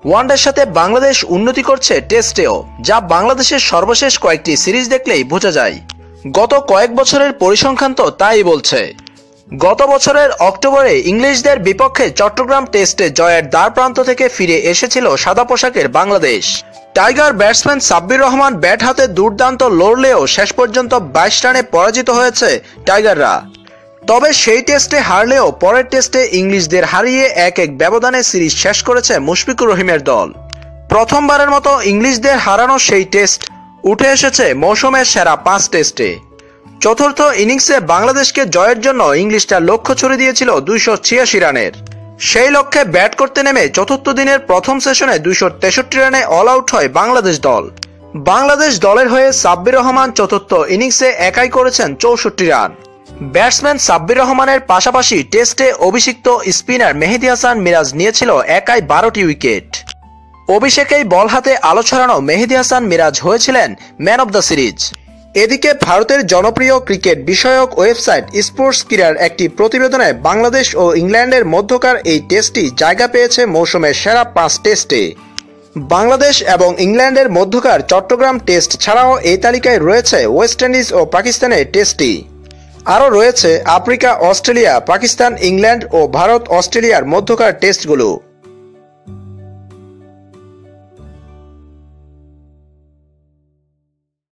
ওয়ানডের সাথে বাংলাদেশ উন্নতি করছে টেস্টেও, যা বাংলাদেশের সর্বশেষ কয়েকটি সিরিজ দেখলেই বোঝা যায়। গত কয়েক বছরের পরিসংখ্যান তো তাই বলছে। গত বছরের অক্টোবরে ইংলিশদের বিপক্ষে চট্টগ্রাম টেস্টে জয়ের দ্বারপ্রান্ত থেকে ফিরে এসেছিল সাদা পোশাকের Bangladesh. Tiger batsman Sabbir Rahman bat হাতে দুর্দান্ত লড়লেও শেষ পর্যন্ত 22 রানে পরাজিত হয়েছে টাইগাররা। তবে সেই টেস্টে হারলেও পরের টেস্টে ইংলিশদের হারিয়ে 1-1 ব্যবধানে সিরিজ শেষ করেছে মুশফিকুর রহিমের দল। প্রথমবারের মতো ইংলিশদের হারানো সেই টেস্ট উঠে এসেছে মৌসুমের সেরা 5 টেস্টে। চতুর্থ ইনিংসে বাংলাদেশকে জয়ের জন্য ইংলিশরা লক্ষ্য ছুড়ে দিয়েছিল 286 রানের। সেই লক্ষ্যে ব্যাট করতে নেমে চতুর্থ দিনের প্রথম সেশনে 263 রানে অল আউট হয় বাংলাদেশ দল। বাংলাদেশ দলের হয়ে সাব্বির রহমান চতুর্থ ইনিংসে একাই করেছেন 64 রান। ব্যাটসম্যান সাব্বির রহমানের পাশাপাশি টেস্টে অভিষিক্ত স্পিনার মেহেদী হাসান মিরাজ নিয়েছিল একাই 12টি উইকেট। অভিষেকেই বল হাতে আলো ছড়ানো মেহেদী হাসান মিরাজ হয়েছিলেন ম্যান অব দ্য সিরিজ। এদিকে ভারতের জনপ্রিয় ক্রিকেট বিষয়ক ওয়েবসাইট স্পোর্টস কিরার একটি প্রতিবেদনে বাংলাদেশ ও ইংল্যান্ডের মধ্যকার এই টেস্টটি জায়গা পেয়েছে মৌসুমের সেরা 5 টেস্টে। বাংলাদেশ এবং ইংল্যান্ডের মধ্যকার চট্টগ্রাম টেস্ট ছাড়াও এই তালিকায় রয়েছে ওয়েস্ট ইন্ডিজ ও পাকিস্তানের টেস্টটি। আরও রয়েছে আফ্রিকা, অস্ট্রেলিয়া, পাকিস্তান, ইংল্যান্ড ও ভারত অস্ট্রেলিয়ার মধ্যকার টেস্টগুলো।